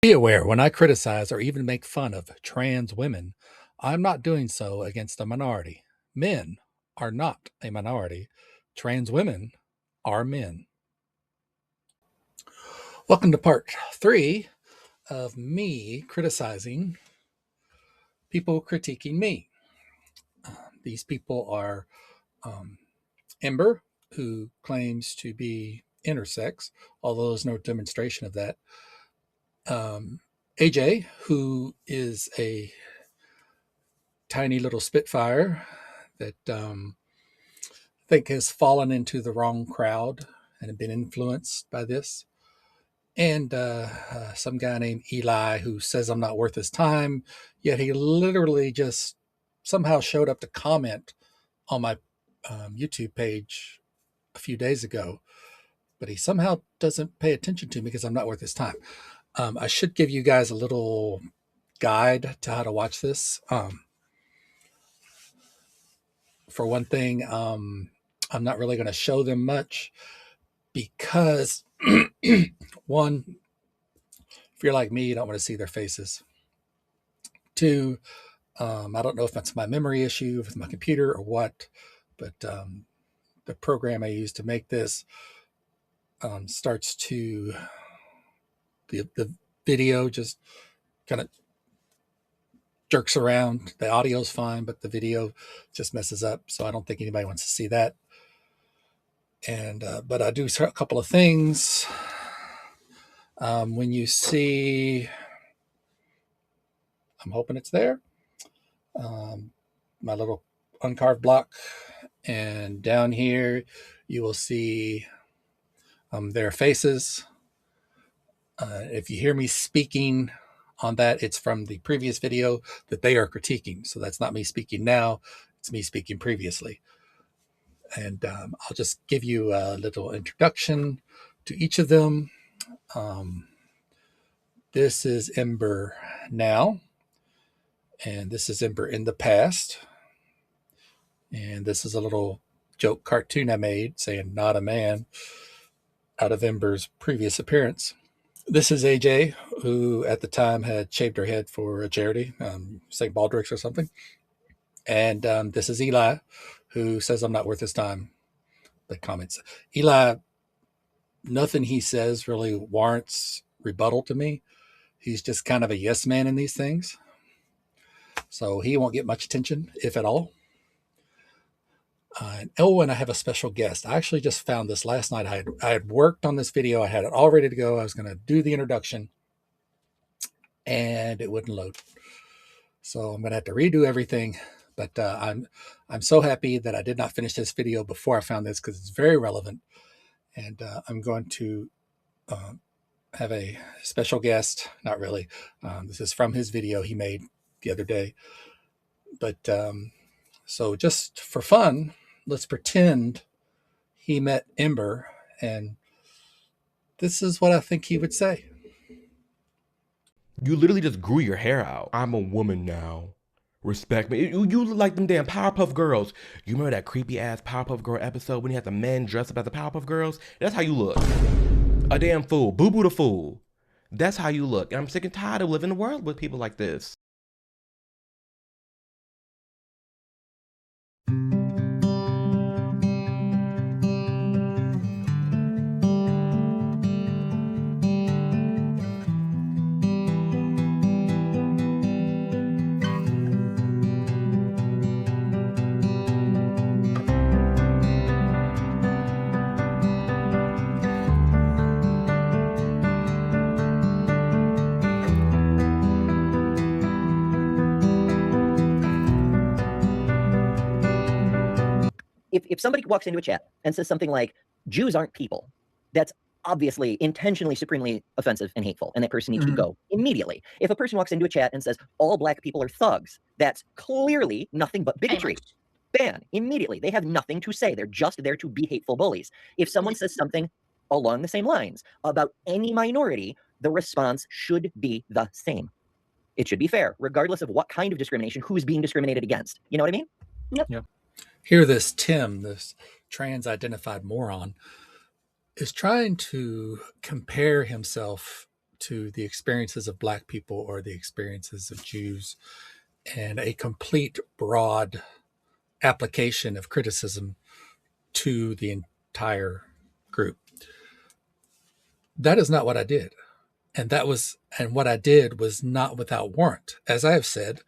Be aware, when I criticize or even make fun of trans women, I'm not doing so against a minority. Men are not a minority. Trans women are men. Welcome to part 3 of me criticizing people critiquing me. These people are Ember, who claims to be intersex, although there's no demonstration of that. AJ, who is a tiny little spitfire that I think has fallen into the wrong crowd and been influenced by this. And some guy named Eli who says I'm not worth his time, yet he literally just somehow showed up to comment on my YouTube page a few days ago, but he somehow doesn't pay attention to me because I'm not worth his time. I should give you guys a little guide to how to watch this. For one thing, I'm not really going to show them much because, one, if you're like me, you don't want to see their faces. Two, I don't know if that's my memory issue with my computer or what, but the program I use to make this starts to, the video just kind of jerks around. The audio's fine, but the video just messes up. So I don't think anybody wants to see that. And but I do a couple of things. When you see, I'm hoping it's there, my little uncarved block, and down here you will see their faces. If you hear me speaking on that, it's from the previous video that they are critiquing. So that's not me speaking now, it's me speaking previously. And I'll just give you a little introduction to each of them. This is Ember now, and this is Ember in the past. And this is a little joke cartoon I made saying not a man out of Ember's previous appearance. This is AJ, who at the time had shaved her head for a charity, St. Baldrick's or something. And this is Eli, who says I'm not worth his time. The comments. Eli, nothing he says really warrants rebuttal to me. He's just kind of a yes man in these things. So he won't get much attention, if at all. And I have a special guest. I actually just found this last night. I had worked on this video. I had it all ready to go. I was going to do the introduction, and it wouldn't load. So I'm going to have to redo everything. But I'm so happy that I did not finish this video before I found this because it's very relevant. And I'm going to have a special guest. Not really. This is from his video he made the other day. But so just for fun, let's pretend he met Ember, and this is what I think he would say. You literally just grew your hair out. I'm a woman now. Respect me. You look like them damn Powerpuff Girls. You remember that creepy ass Powerpuff Girl episode when you had the men dressed up as the Powerpuff Girls? That's how you look. A damn fool. Boo Boo the fool. That's how you look. And I'm sick and tired of living in the world with people like this. If somebody walks into a chat and says something like, Jews aren't people, that's obviously intentionally supremely offensive and hateful, and that person needs to go immediately. If a person walks into a chat and says, all black people are thugs, that's clearly nothing but bigotry. Ban immediately. They have nothing to say. They're just there to be hateful bullies. If someone says something along the same lines about any minority, the response should be the same. It should be fair, regardless of what kind of discrimination, who's being discriminated against. You know what I mean? Yep. Here, this Tim, this trans-identified moron, is trying to compare himself to the experiences of Black people or the experiences of Jews, and a complete broad application of criticism to the entire group. That is not what I did. And what I did was not without warrant. As I have said,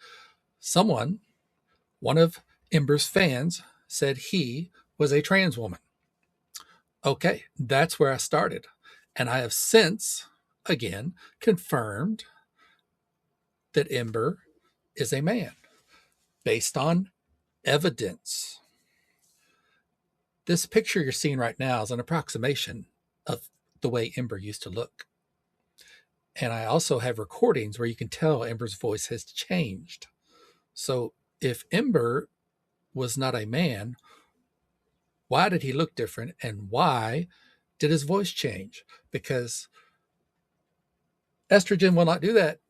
one of Ember's fans, said he was a trans woman. Okay, that's where I started. And I have since, again, confirmed that Ember is a man based on evidence. This picture you're seeing right now is an approximation of the way Ember used to look. And I also have recordings where you can tell Ember's voice has changed. So if Ember was not a man, why did he look different? And why did his voice change? Because estrogen will not do that,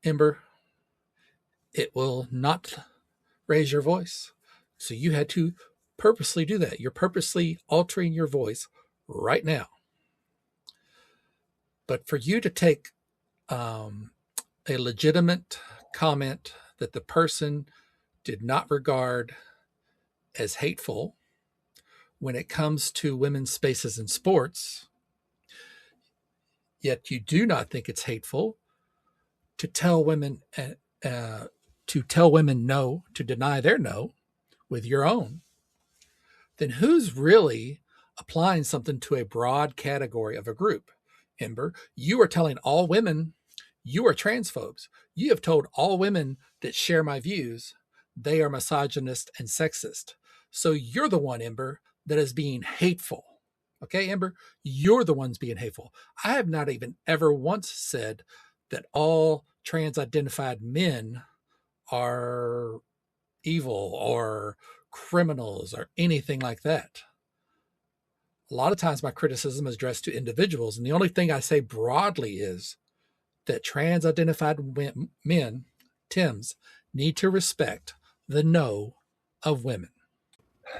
Ember. It will not raise your voice. So you had to purposely do that. You're purposely altering your voice right now. But for you to take a legitimate comment that the person did not regard as hateful when it comes to women's spaces in sports, yet you do not think it's hateful to tell women no, to deny their no with your own, then who's really applying something to a broad category of a group? Ember, you are telling all women you are transphobes. You have told all women that share my views they are misogynist and sexist. So you're the one, Ember, that is being hateful. Okay, Ember, you're the ones being hateful. I have not even ever once said that all trans-identified men are evil or criminals or anything like that. A lot of times my criticism is addressed to individuals, and the only thing I say broadly is that trans-identified men, Tims, need to respect the no of women.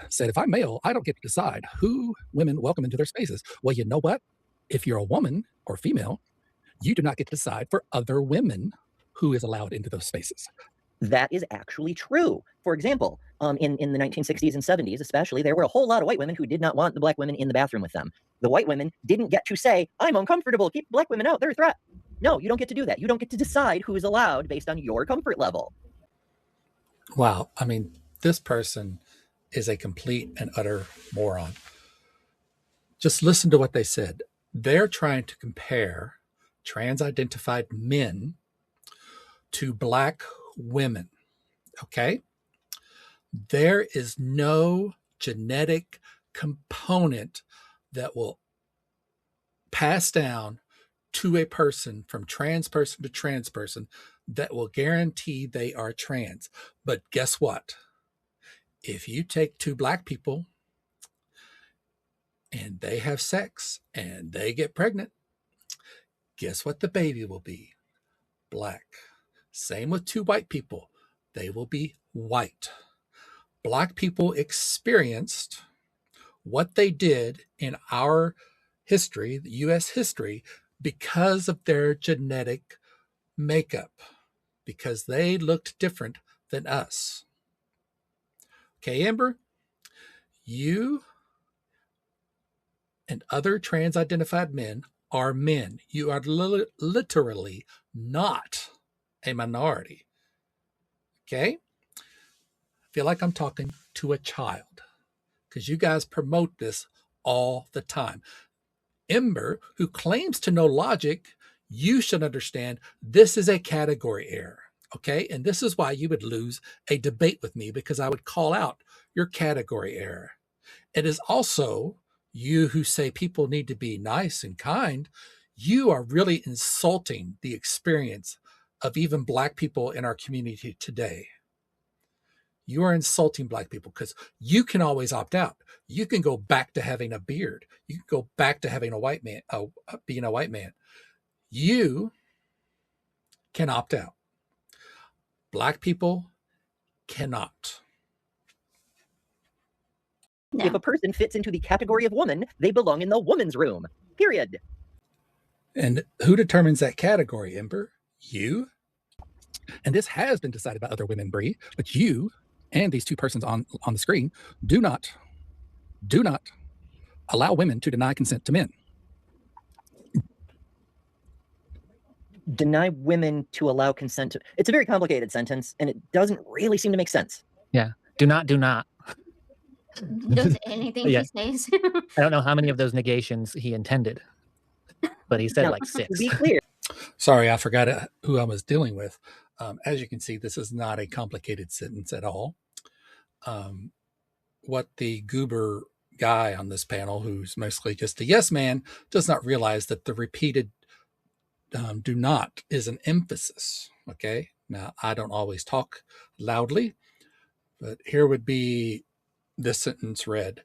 Said, if I'm male, I don't get to decide who women welcome into their spaces. Well, you know what? If you're a woman or female, you do not get to decide for other women who is allowed into those spaces. That is actually true. For example, in the 1960s and 70s especially, there were a whole lot of white women who did not want the Black women in the bathroom with them. The white women didn't get to say, I'm uncomfortable, keep Black women out, they're a threat. No, you don't get to do that. You don't get to decide who is allowed based on your comfort level. Wow. I mean, this person is a complete and utter moron. Just listen to what they said. They're trying to compare trans-identified men to Black women. Okay? There is no genetic component that will pass down to a person from trans person to trans person that will guarantee they are trans. But guess what? If you take two Black people and they have sex and they get pregnant, guess what the baby will be? Black. Same with two white people. They will be white. Black people experienced what they did in our history, the U.S. history, because of their genetic makeup, because they looked different than us. Okay, Amber, you and other trans-identified men are men. You are literally not a minority. Okay? I feel like I'm talking to a child because you guys promote this all the time. Ember, who claims to know logic, you should understand this is a category error. Okay? And this is why you would lose a debate with me, because I would call out your category error. It is also you who say people need to be nice and kind. You are really insulting the experience of even Black people in our community today. You are insulting Black people because you can always opt out. You can go back to having a beard. You can go back to having a white man, being a white man. You can opt out. Black people cannot. No. If a person fits into the category of woman, they belong in the woman's room. Period. And who determines that category, Ember? You. And this has been decided by other women, Bree, but you and these two persons on the screen do not allow women to deny consent to men. Deny women to allow consent to... It's a very complicated sentence, and it doesn't really seem to make sense. Yeah. Do not. Does anything Yeah. he says. I don't know how many of those negations he intended, but he said Now, like to 6. be clear, Sorry, I forgot who I was dealing with. As you can see, this is not a complicated sentence at all. What the goober guy on this panel, who's mostly just a yes man, does not realize that the repeated do not is an emphasis. Okay. Now, I don't always talk loudly, but here would be this sentence read.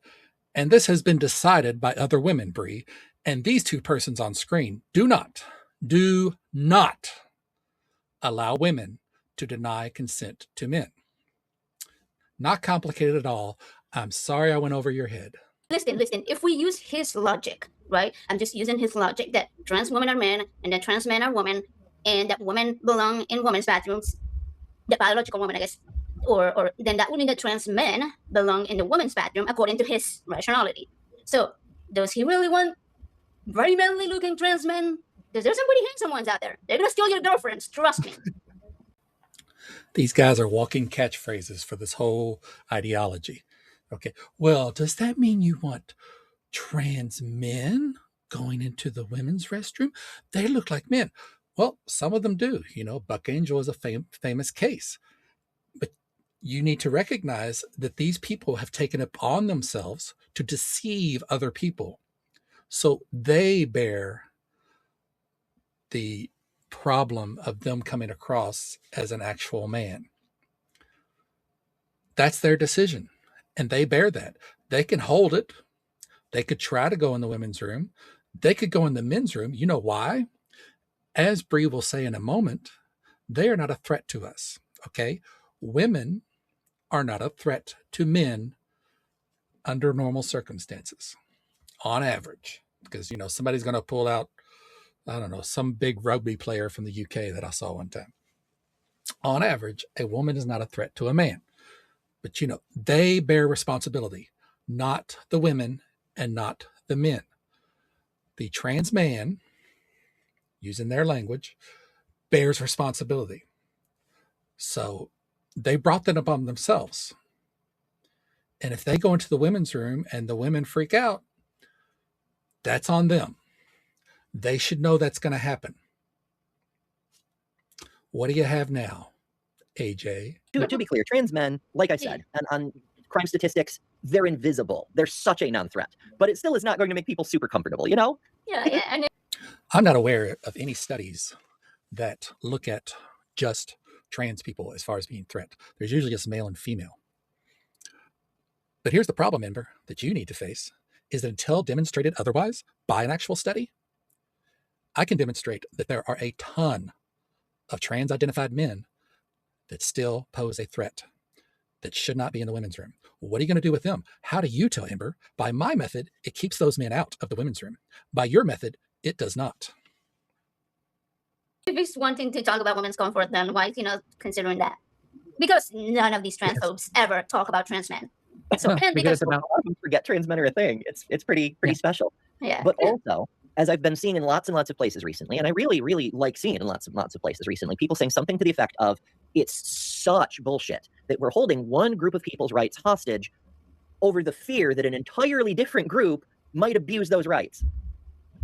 And this has been decided by other women, Bree, and these two persons on screen do not allow women to deny consent to men. Not complicated at all. I'm sorry I went over your head. Listen. If we use his logic, right? I'm just using his logic that trans women are men and that trans men are women and that women belong in women's bathrooms, the biological woman, I guess, or then that would mean that trans men belong in the women's bathroom according to his rationality. So does he really want very manly looking trans men? Because there's some pretty handsome ones out there. They're going to steal your girlfriends, trust me. These guys are walking catchphrases for this whole ideology. Okay. Well, does that mean you want trans men going into the women's restroom? They look like men. Well, some of them do. Buck Angel is a famous case. But you need to recognize that these people have taken it on themselves to deceive other people. So they bear the problem of them coming across as an actual man. That's their decision, and they bear that. They can hold it. They could try to go in the women's room. They could go in the men's room. You know why? As Bree will say in a moment, they are not a threat to us, okay? Women are not a threat to men under normal circumstances, on average, because, somebody's going to pull out, I don't know, some big rugby player from the UK that I saw one time. On average, a woman is not a threat to a man. But, they bear responsibility, not the women and not the men. The trans man, using their language, bears responsibility. So they brought that upon themselves. And if they go into the women's room and the women freak out, that's on them. They should know that's going to happen. What do you have now, AJ? to be clear, trans men, like I said, on crime statistics, they're invisible. They're such a non-threat. But it still is not going to make people super comfortable, Yeah. And I'm not aware of any studies that look at just trans people as far as being threat. There's usually just male and female. But here's the problem, Ember, that you need to face, is that until demonstrated otherwise by an actual study, I can demonstrate that there are a ton of trans-identified men that still pose a threat, that should not be in the women's room. What are you going to do with them? How do you tell, Ember? By my method, it keeps those men out of the women's room. By your method, it does not. if he's wanting to talk about women's comfort, then why is he not considering that? Because none of these transphobes ever talk about trans men. So, No, and because because, it's about forget trans men are a thing. It's pretty special. yeah. But also, as I've been seeing in lots and lots of places recently, and I really, really like seeing it in lots of places recently, people saying something to the effect of, it's such bullshit that we're holding one group of people's rights hostage over the fear that an entirely different group might abuse those rights.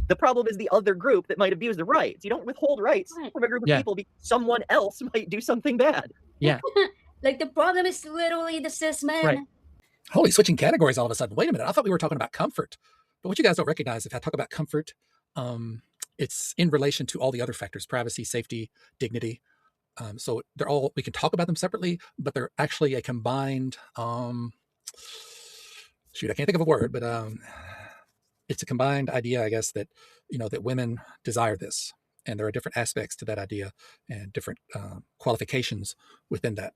The problem is the other group that might abuse the rights. You don't withhold rights from a group of people because someone else might do something bad. Yeah. Like the problem is literally the cis men. Right. Holy, switching categories all of a sudden. Wait a minute. I thought we were talking about comfort. But what you guys don't recognize, if I talk about comfort, it's in relation to all the other factors: privacy, safety, dignity. So they're all, we can talk about them separately, but they're actually a combined, shoot, I can't think of a word, but it's a combined idea, I guess, that, that women desire this. And there are different aspects to that idea and different qualifications within that.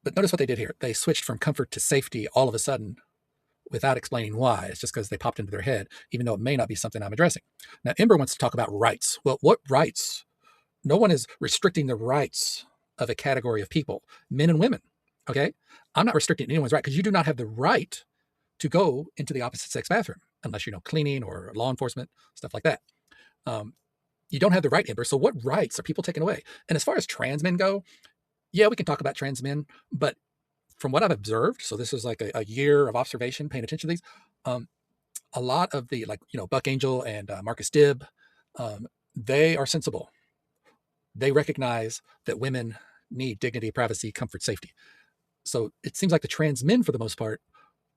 But notice what they did here. They switched from comfort to safety all of a sudden without explaining why. It's just because they popped into their head, even though it may not be something I'm addressing. Now, Ember wants to talk about rights. Well, what rights? No one is restricting the rights of a category of people, men and women. Okay? I'm not restricting anyone's right, because you do not have the right to go into the opposite sex bathroom unless you're cleaning or law enforcement, stuff like that. You don't have the right, Ember. So what rights are people taking away? And as far as trans men go, yeah, we can talk about trans men, but from what I've observed, so this is like a year of observation, paying attention to these, a lot of the, Buck Angel and Marcus Dibb, they are sensible. They recognize that women need dignity, privacy, comfort, safety. So it seems like the trans men, for the most part,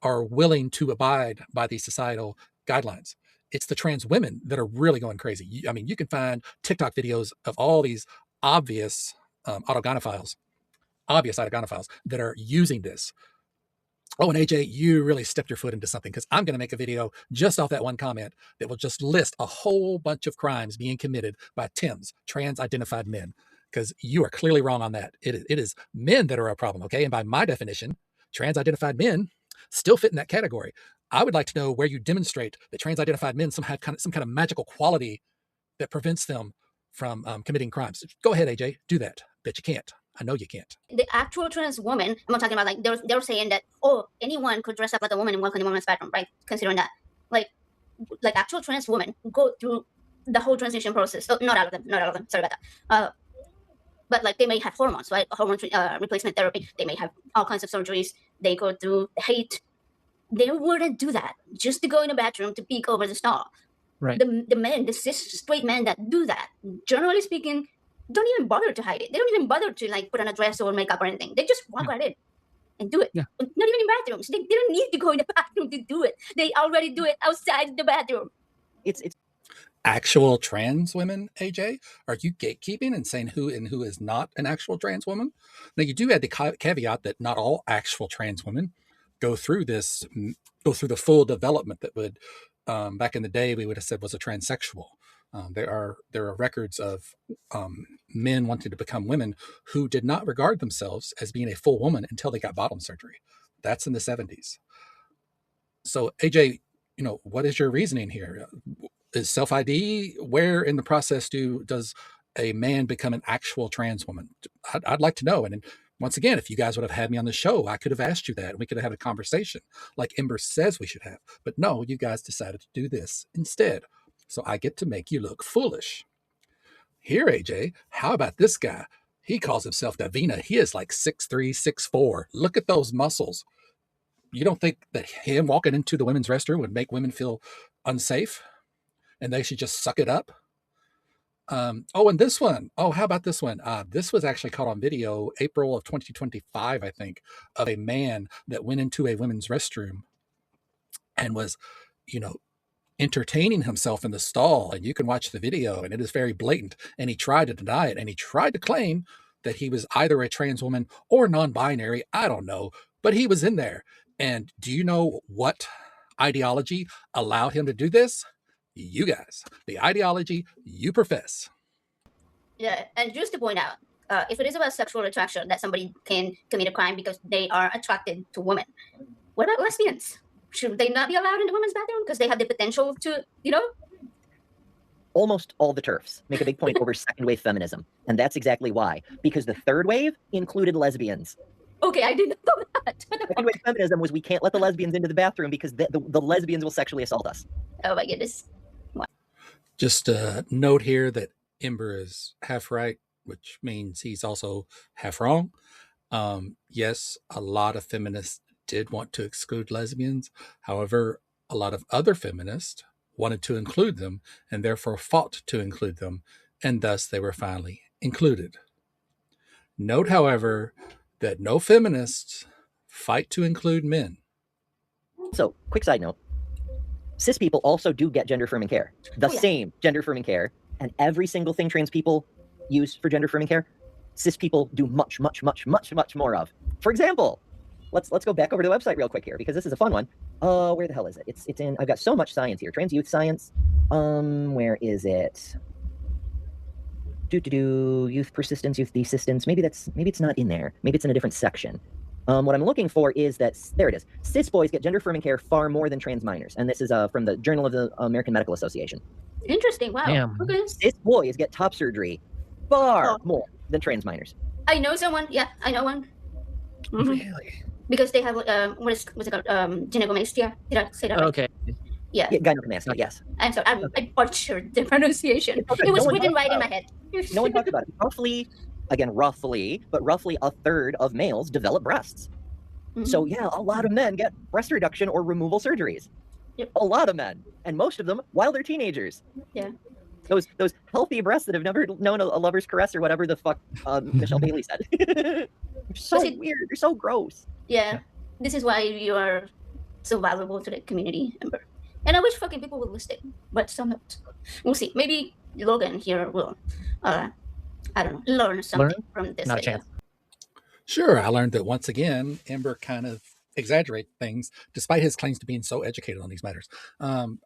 are willing to abide by these societal guidelines. It's the trans women that are really going crazy. You can find TikTok videos of all these obvious autogynophiles that are using this. Oh, and AJ, you really stepped your foot into something, because I'm going to make a video just off that one comment that will just list a whole bunch of crimes being committed by TIMs, trans-identified men, because you are clearly wrong on that. It is men that are a problem, okay? And by my definition, trans-identified men still fit in that category. I would like to know where you demonstrate that trans-identified men some kind of magical quality that prevents them from committing crimes. Go ahead, AJ, do that. Bet you can't. I know you can't. The actual trans woman, I'm not talking about they're saying that, anyone could dress up like a woman and walk in the woman's bathroom, right? Considering that, like actual trans women go through the whole transition process. Oh, not all of them. Sorry about that. But they may have hormones, right? Hormone replacement therapy. They may have all kinds of surgeries. They go through hate. They wouldn't do that just to go in the bathroom to peek over the stall. Right. The men, the cis straight men that do that, generally speaking, don't even bother to hide it. They don't even bother to put on a dress or makeup or anything. They just walk right in and do it. Yeah. Not even in bathrooms. They don't need to go in the bathroom to do it. They already do it outside the bathroom. It's Actual trans women, AJ? Are you gatekeeping and saying who is not an actual trans woman? Now, you do add the caveat that not all actual trans women go through the full development that would, back in the day, we would have said was a transsexual. There are records of men wanting to become women who did not regard themselves as being a full woman until they got bottom surgery. That's in the 70s. So, AJ, what is your reasoning here? Is self-ID? Where in the process does a man become an actual trans woman? I'd like to know. And once again, if you guys would have had me on the show, I could have asked you that, and we could have had a conversation like Ember says we should have. But no, you guys decided to do this instead. So I get to make you look foolish. Here, AJ, how about this guy? He calls himself Davina. He is like 6'3", 6'4". Look at those muscles. You don't think that him walking into the women's restroom would make women feel unsafe and they should just suck it up? And this one. Oh, how about this one? This was actually caught on video, April of 2025, I think, of a man that went into a women's restroom and was, entertaining himself in the stall. And you can watch the video, and it is very blatant. And he tried to deny it, and he tried to claim that he was either a trans woman or non-binary. I don't know, but he was in there. And do you know what ideology allowed him to do this? You guys, the ideology you profess. Yeah, and just to point out, if it is about sexual attraction, that somebody can commit a crime because they are attracted to women. What about lesbians? Should they not be allowed in the women's bathroom because they have the potential to, almost all the TERFs make a big point over second wave feminism. And that's exactly why. Because the third wave included lesbians. Okay, I didn't know that. Second wave feminism was we can't let the lesbians into the bathroom because the lesbians will sexually assault us. Oh my goodness. Just a note here that Ember is half right, which means he's also half wrong. Yes, a lot of feminists did want to exclude lesbians. However, a lot of other feminists wanted to include them and therefore fought to include them, and thus they were finally included. Note, however, that no feminists fight to include men. So, quick side note. Cis people also do get gender-affirming care. The same gender-affirming care. And every single thing trans people use for gender-affirming care, cis people do much, much, much, much, much more of. For example, let's go back over to the website real quick here, because this is a fun one. Where the hell is it? It's in, I've got so much science here. Trans youth science. Where is it? Youth persistence, youth desistance. Maybe it's not in there. Maybe it's in a different section. What I'm looking for is that, there it is. Cis boys get gender-affirming care far more than trans minors. And this is from the Journal of the American Medical Association. Interesting. Wow. Damn. Okay. Cis boys get top surgery far Oh. more than trans minors. I know someone. Yeah, I know one. Mhm. Really? Because they have what's it called? Gynecomastia. Did I say that right? Okay. Yeah. Yeah, gynecomastia, yes. I'm sorry. I butchered the pronunciation. It's okay. It was No one written talks right in my about head. No one talks about it. Roughly, again, roughly a third of males develop breasts. So yeah, a lot of men get breast reduction or removal surgeries. Yep. A lot of men, and most of them while they're teenagers. Yeah. Those healthy breasts that have never known a lover's caress or whatever the fuck Michelle Bailey said. They're so weird. They're so gross. Yeah. This is why you are so valuable to the community, Amber. And I wish fucking people would listen, but some don't. We'll see. Maybe Logan here will, I don't know, learn something from this Not a video. chance. Sure, I learned that once again, Ember kind of exaggerates things despite his claims to being so educated on these matters.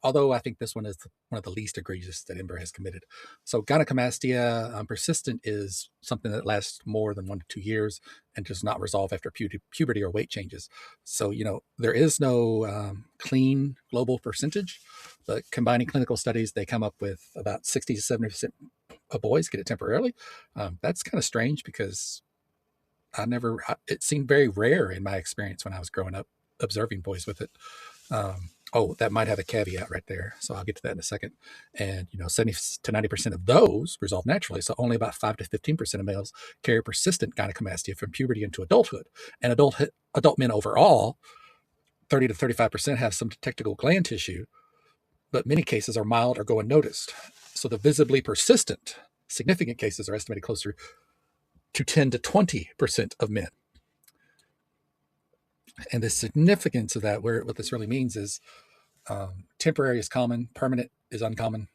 Although I think this one is one of the least egregious that Ember has committed. So gynecomastia persistent is something that lasts more than 1 to 2 years and does not resolve after puberty or weight changes. So, there is no clean global percentage, but combining clinical studies, they come up with about 60 to 70% of boys get it temporarily. That's kind of strange because it seemed very rare in my experience when I was growing up observing boys with it. That might have a caveat right there. So I'll get to that in a second. And, 70 to 90% of those resolve naturally. So only about 5 to 15% of males carry persistent gynecomastia from puberty into adulthood. And adult men overall, 30 to 35% have some detectable gland tissue, but many cases are mild or go unnoticed. So the visibly persistent, significant cases are estimated closer to 10 to 20% of men. And the significance of that, what this really means is temporary is common, permanent is uncommon,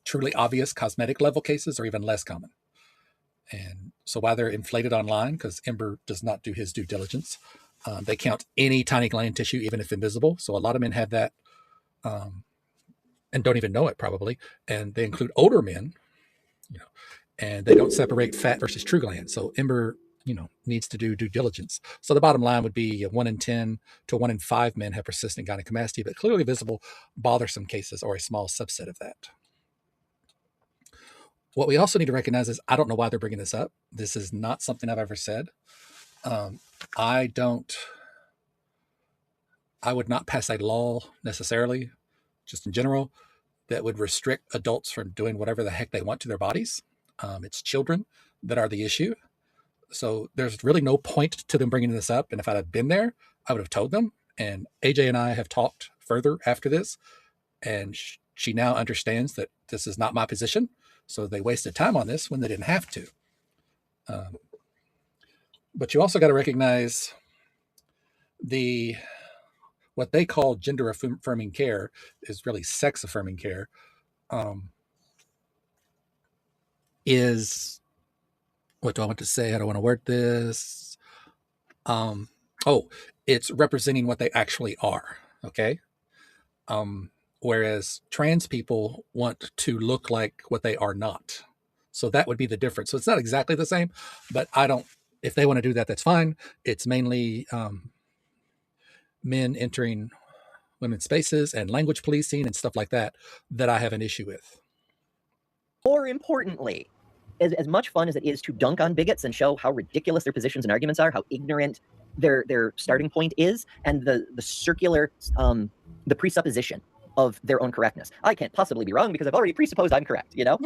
truly obvious cosmetic level cases are even less common. And so while they're inflated online, because Ember does not do his due diligence, they count any tiny gland tissue, even if invisible. So a lot of men have that and don't even know it probably. And they include older men, and they don't separate fat versus true gland. So Ember, needs to do due diligence. So the bottom line would be 1 in 10 to 1 in 5 men have persistent gynecomastia, but clearly visible, bothersome cases are a small subset of that. What we also need to recognize is I don't know why they're bringing this up. This is not something I've ever said. I would not pass a law necessarily, just in general, that would restrict adults from doing whatever the heck they want to their bodies. It's children that are the issue. So there's really no point to them bringing this up. And if I had been there, I would have told them. And AJ and I have talked further after this. And she now understands that this is not my position. So they wasted time on this when they didn't have to. But you also got to recognize what they call gender affirming care is really sex affirming care. Is what do I want to say? I don't want to word this. It's representing what they actually are. Okay. Whereas trans people want to look like what they are not. So that would be the difference. So it's not exactly the same, but if they want to do that, that's fine. It's mainly men entering women's spaces and language policing and stuff like that I have an issue with. More importantly, as much fun as it is to dunk on bigots and show how ridiculous their positions and arguments are, how ignorant their starting point is, and the circular, the presupposition of their own correctness. I can't possibly be wrong because I've already presupposed I'm correct, Yeah.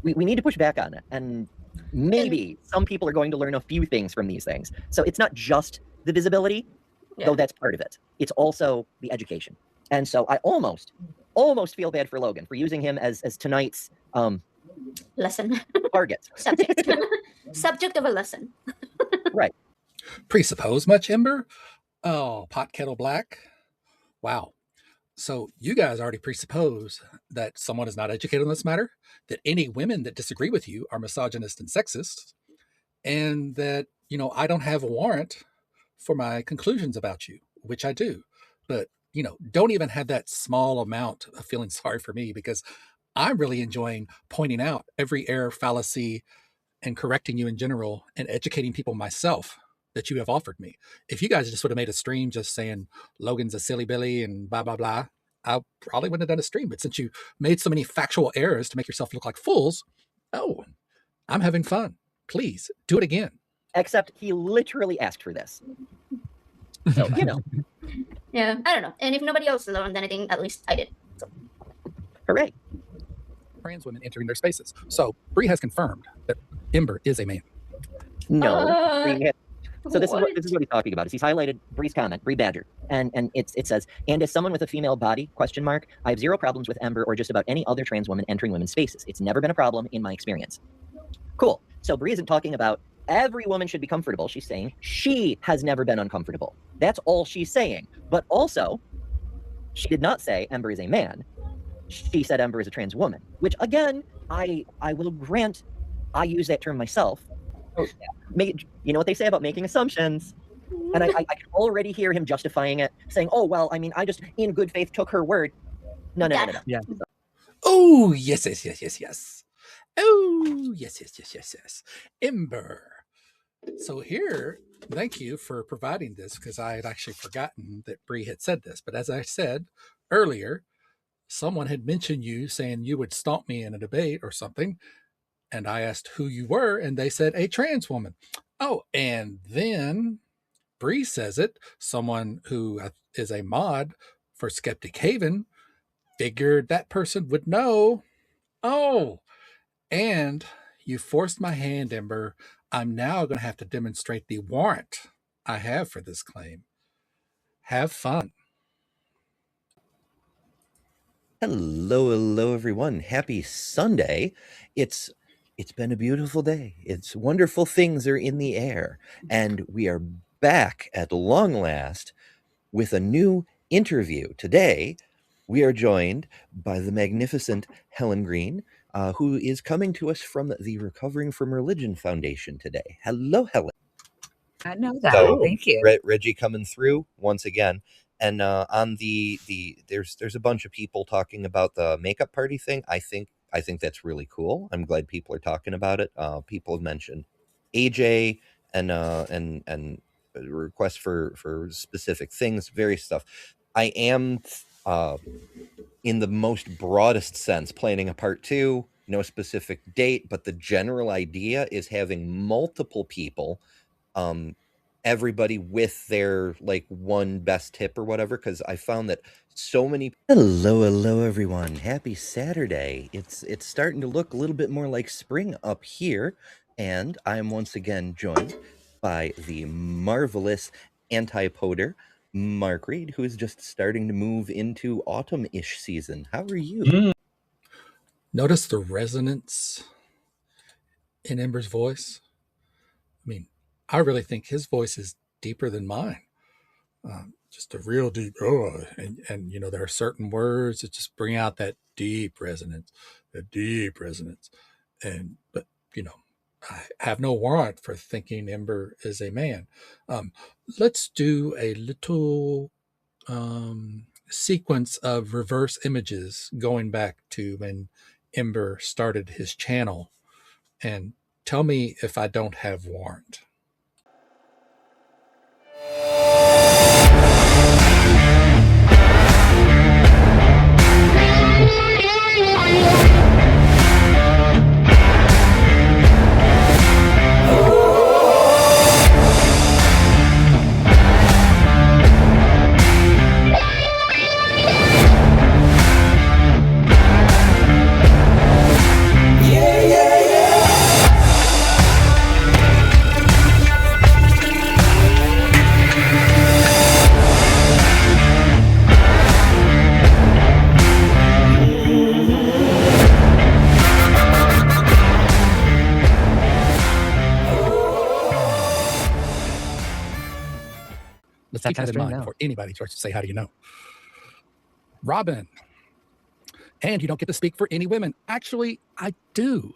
We need to push back on it. And maybe some people are going to learn a few things from these things. So it's not just the visibility, though that's part of it. It's also the education. And so I almost feel bad for Logan for using him as tonight's lesson target. Subject of a lesson. Right. Presuppose much, Ember? Oh, pot kettle black. Wow. So you guys already presuppose that someone is not educated on this matter, that any women that disagree with you are misogynist and sexist, and that, I don't have a warrant for my conclusions about you, which I do. But, don't even have that small amount of feeling sorry for me, because I'm really enjoying pointing out every error, fallacy, and correcting you in general and educating people myself that you have offered me. If you guys just would have made a stream just saying Logan's a silly Billy and blah, blah, blah, I probably wouldn't have done a stream. But since you made so many factual errors to make yourself look like fools, oh, I'm having fun. Please do it again. Except he literally asked for this. So, you know. Yeah, I don't know. And if nobody else learned anything, at least I did. So. Hooray. Trans women entering their spaces. So Bree has confirmed that Ember is a man. No. So this is what he's talking about. Is he's highlighted Bree's comment, Bree Badger, and it says, and as someone with a female body, ? I have zero problems with Ember or just about any other trans woman entering women's spaces. It's never been a problem in my experience. Cool. So Bree isn't talking about every woman should be comfortable. She's saying she has never been uncomfortable. That's all she's saying. But also, she did not say Ember is a man. She said Ember is a trans woman, which again, I will grant, I use that term myself. You know what they say about making assumptions? And I can already hear him justifying it, saying, oh, well, I mean, I just in good faith took her word. No. Yeah. Oh, yes. Oh, yes. Ember. So here, thank you for providing this, because I had actually forgotten that Bree had said this. But as I said earlier, someone had mentioned you saying you would stomp me in a debate or something. And I asked who you were, and they said a trans woman. Oh, and then Bree says it. Someone who is a mod for Skeptic Haven figured that person would know. Oh, and you forced my hand, Ember. I'm now going to have to demonstrate the warrant I have for this claim. Have fun. Hello, everyone. Happy Sunday. It's been a beautiful day. It's wonderful things are in the air. And we are back at long last with a new interview. Today, we are joined by the magnificent Helen Green, who is coming to us from the Recovering from Religion Foundation today. Hello, Helen. I know that. So, Thank you. Reggie coming through once again. And on the there's a bunch of people talking about the makeup party thing. I think that's really cool. I'm glad people are talking about it. People have mentioned AJ and requests for specific things, various stuff. I am in the most broadest sense planning a part 2, no specific date, but the general idea is having multiple people, everybody with their like one best tip or whatever, because I found that so many. Hello, everyone. Happy Saturday. It's starting to look a little bit more like spring up here, and I am once again joined by the marvelous antipoder Mark Reed, who is just starting to move into autumn-ish season. How are you? Notice the resonance in Ember's voice. I mean, I really think his voice is deeper than mine. Just a real deep, and you know, there are certain words that just bring out that deep resonance. But you know, I have no warrant for thinking Ember is a man. Let's do a little sequence of reverse images going back to when Ember started his channel, and tell me if I don't have warrant. Let's keep that in mind before anybody starts to say, how do you know? Robin, and you don't get to speak for any women. Actually, I do.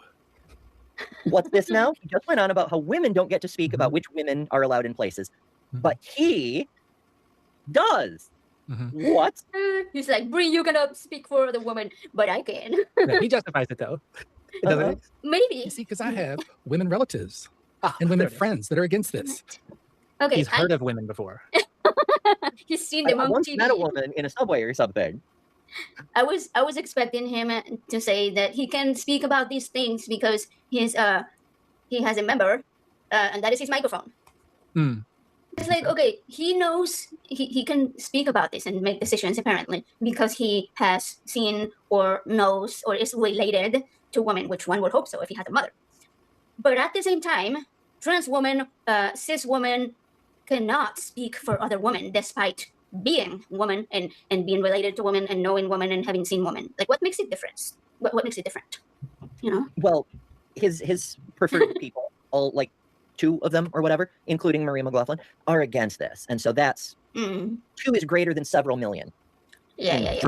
What's this now? He just went on about how women don't get to speak about which women are allowed in places, but he does. What? He's like, Bree, you cannot speak for the woman, but I can. No, he justifies it though. It doesn't. Maybe. You see, because I have women relatives Ah, and women there it is. friends that are against this. Okay, He's heard of women before. he's seen I them on once TV. met a woman in a subway or something. I was expecting him to say that he can speak about these things because he has a member, and that is his microphone. Mm. It's like, okay, he knows he can speak about this and make decisions apparently because he has seen or knows or is related to women, which one would hope so if he has a mother. But at the same time, trans women, cis women cannot speak for other women despite being woman and being related to women and knowing women and having seen women. Like, what makes it different? What makes it different? You know? Well, his preferred people, all like 2 of them or whatever, including Maria McLaughlin, are against this, and so that's 2 is greater than several million. Yeah.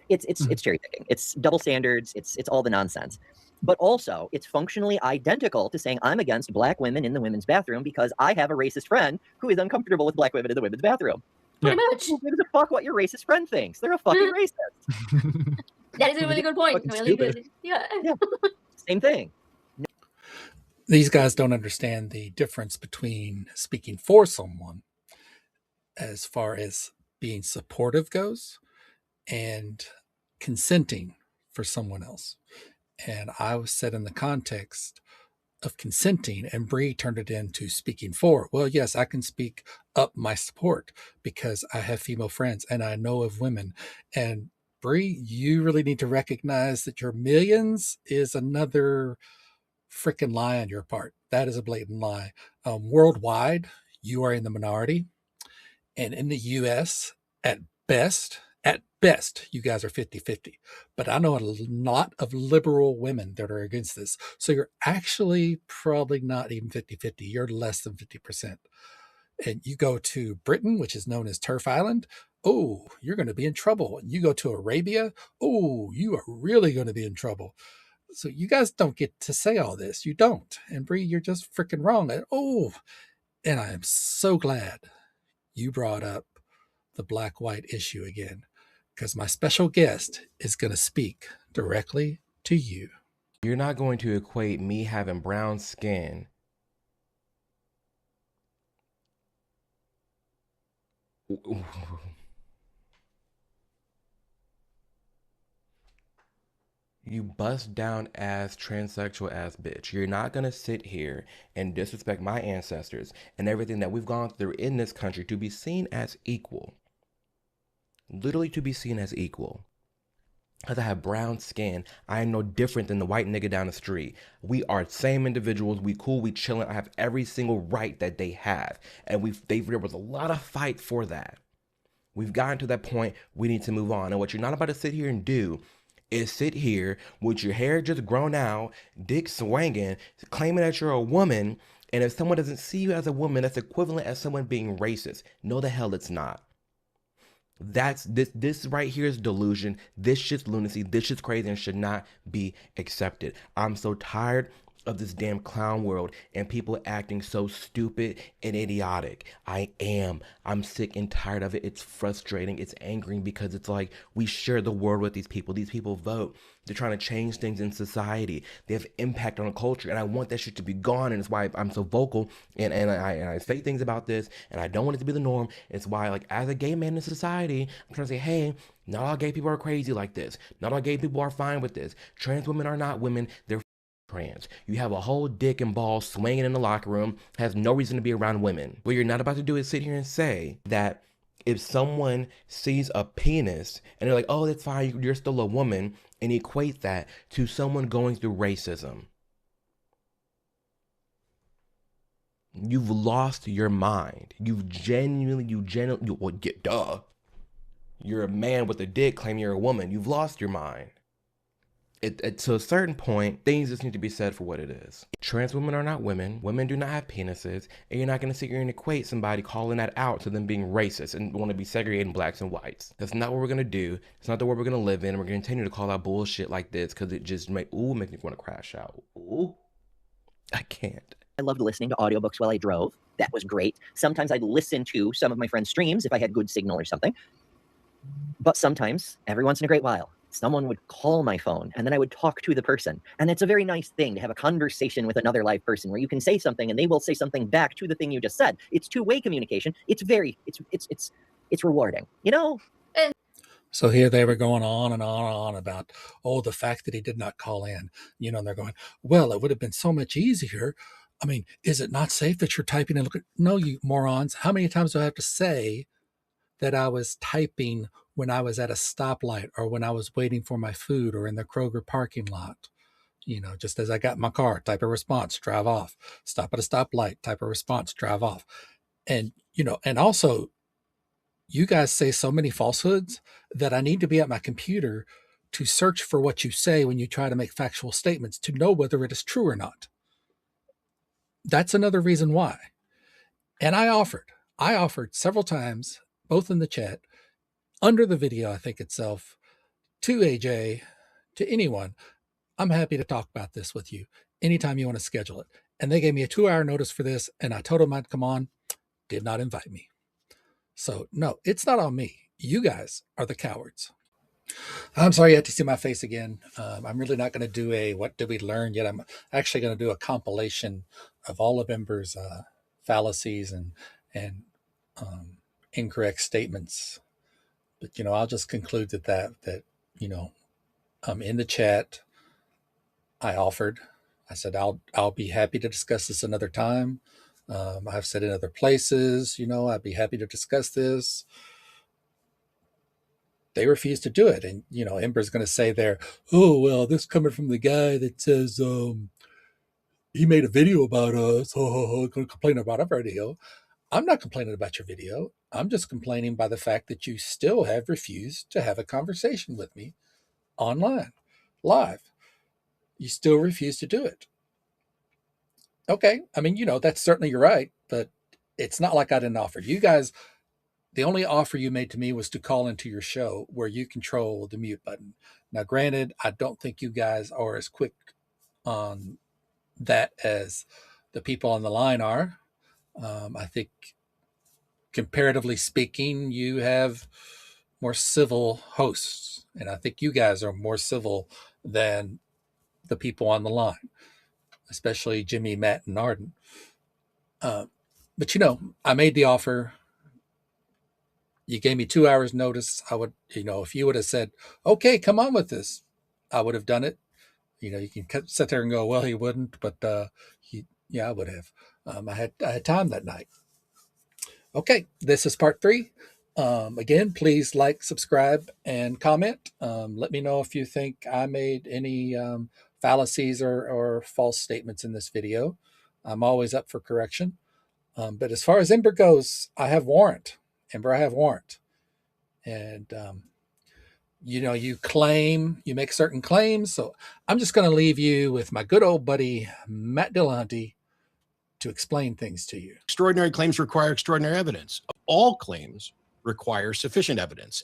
It's cherry picking. It's double standards. It's all the nonsense. But also, it's functionally identical to saying I'm against black women in the women's bathroom because I have a racist friend who is uncomfortable with black women in the women's bathroom. Pretty much. Who gives a fuck what your racist friend thinks? They're a fucking racist. That is a really good point. Fucking Really stupid. good. Yeah. Same thing. These guys don't understand the difference between speaking for someone as far as being supportive goes and consenting for someone else. And I was set in the context of consenting, and Bree turned it into speaking for. Well, yes, I can speak up my support because I have female friends and I know of women. And Bree, you really need to recognize that your millions is another freaking lie on your part. That is a blatant lie. Worldwide, you are in the minority. And in the US, at best, you guys are 50-50. But I know a lot of liberal women that are against this. So you're actually probably not even 50-50. You're less than 50%. And you go to Britain, which is known as Turf Island, oh, you're going to be in trouble. And you go to Arabia, oh, you are really going to be in trouble. So you guys don't get to say all this. You don't. And Bree, you're just freaking wrong. And I am so glad you brought up the black-white issue again, because my special guest is going to speak directly to you. You're not going to equate me having brown skin you bust down ass transsexual ass bitch. You're not gonna sit here and disrespect my ancestors and everything that we've gone through in this country to be seen as equal. Literally to be seen as equal. Because I have brown skin, I am no different than the white nigga down the street. We are same individuals. We cool, we chilling. I have every single right that they have, and there was a lot of fight for that. We've gotten to that point. We need to move on. And what you're not about to sit here and do is sit here with your hair just grown out, dick swinging, claiming that you're a woman. And if someone doesn't see you as a woman, that's equivalent as someone being racist. No, the hell it's not. That's this right here is delusion. This shit's lunacy. This shit's crazy and should not be accepted. I'm so tired of this damn clown world and people acting so stupid and idiotic. I'm sick and tired of it. It's frustrating. It's angering because it's like we share the world with these people. These people vote. They're trying to change things in society. They have impact on a culture, and I want that shit to be gone. And it's why I'm so vocal and I say things about this, and I don't want it to be the norm. It's why, like, as a gay man in society, I'm trying to say, hey, not all gay people are crazy like this. Not all gay people are fine with this. Trans women are not women. They're trans. You have a whole dick and ball swinging in the locker room, has no reason to be around women. What you're not about to do is sit here and say that if someone sees a penis and they're like, oh, that's fine, you're still a woman, and equate that to someone going through racism. You've lost your mind. You're a man with a dick claiming you're a woman. You've lost your mind. To a certain point, things just need to be said for what it is. Trans women are not women. Women do not have penises. And you're not going to sit here and equate somebody calling that out to them being racist and want to be segregating blacks and whites. That's not what we're going to do. It's not the world we're going to live in. We're going to continue to call out bullshit like this because it just makes me want to crash out. Ooh, I can't. I loved listening to audiobooks while I drove. That was great. Sometimes I'd listen to some of my friends' streams if I had good signal or something. But sometimes, every once in a great while, someone would call my phone and then I would talk to the person. And it's a very nice thing to have a conversation with another live person where you can say something and they will say something back to the thing you just said. It's two-way communication. It's rewarding, you know? So here they were going on and on and on about, oh, the fact that he did not call in, you know, and they're going, well, it would have been so much easier. I mean, is it not safe that you're typing and looking? No, you morons. How many times do I have to say that I was typing when I was at a stoplight or when I was waiting for my food or in the Kroger parking lot? You know, just as I got in my car, type a response, drive off, stop at a stoplight, type a response, drive off. And, you know, and also, you guys say so many falsehoods that I need to be at my computer to search for what you say when you try to make factual statements to know whether it is true or not. That's another reason why. And I offered several times, both in the chat, under the video, I think itself, to AJ, to anyone, I'm happy to talk about this with you anytime you want to schedule it. And they gave me a 2-hour notice for this, and I told them I'd come on, did not invite me. So no, it's not on me. You guys are the cowards. I'm sorry you had to see my face again. I'm really not going to do a what did we learn yet. I'm actually going to do a compilation of all of Ember's fallacies and incorrect statements. But you know, I'll just conclude that you know, in the chat, I offered. I said I'll be happy to discuss this another time. I've said in other places, you know, I'd be happy to discuss this. They refuse to do it. And, you know, Ember's going to say there, oh, well, this coming from the guy that says he made a video about us, going to complain about our video. I'm not complaining about your video. I'm just complaining by the fact that you still have refused to have a conversation with me online, live. You still refuse to do it. Okay. I mean, you know, that's certainly your right, but it's not like I didn't offer. You guys, the only offer you made to me was to call into your show where you control the mute button. Now, granted, I don't think you guys are as quick on that as the people on the line are. I think, comparatively speaking, you have more civil hosts, and I think you guys are more civil than the people on the line, especially Jimmy, Matt, and Arden. But, you know, I made the offer. You gave me 2 hours notice. I would, you know, if you would have said, okay, come on with this, I would have done it. You know, you can sit there and go, well, he wouldn't, but yeah, I would have. I had time that night. Okay, this is part 3. Again, please like, subscribe, and comment. Let me know if you think I made any fallacies or false statements in this video. I'm always up for correction. But as far as Ember goes, I have warrant. Ember, I have warrant. And, you know, you make certain claims. So I'm just going to leave you with my good old buddy, Matt Dillahunty, to explain things to you. Extraordinary claims require extraordinary evidence. All claims require sufficient evidence.